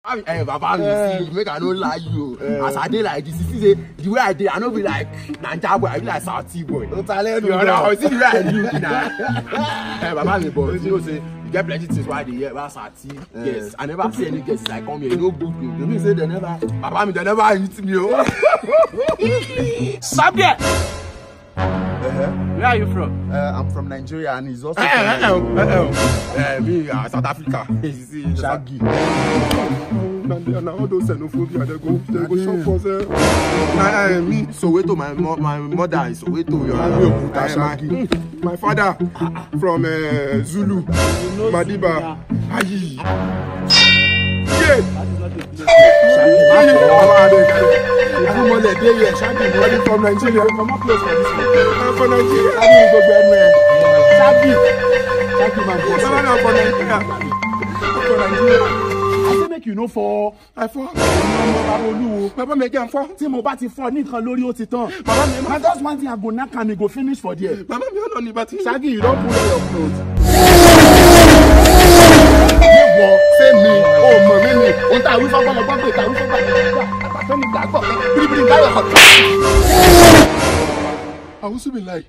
Hey, Baba, see, make I no lie you. As I dey like this, you see, the way I dey, I no be like Naija boy, I be like South boy. No talent, you know, see the way I look now. Hey, Baba, me boy, you know, say you get plenty things why they hear about South. Yes, I never see any guests like come here, no good. You mean say they never? Baba, me they never hit me. Stop there. Where are you from? I'm from Nigeria and he's also Me, South Africa. You see, Shaggy. Now all those xenophobia, they go shop for them. Me, Soweto, my mother is Soweto. My father from Zulu, Madiba. Ayi. Shaggy from Nigeria. From what place for this one? I'm from Nigeria. Shaggy, my boss. I'm from Nigeria. I say make you know for. I fall. Baba make am fall. Tí mo bá ti fall nìkan lórí ó ti tán. Baba me na just one thing I go knack and go finish for there. Baba me no need but Shaggy, you don pull on your clothes. Say me, oh mommy, on ta wí fọ́gbọ́n lọ́gbọ́n pé ta wí fọ́gbọ́n àtàtọ́ ní gbàgbọ́ bíríbírí dáyọ̀ kọ́. I also be like.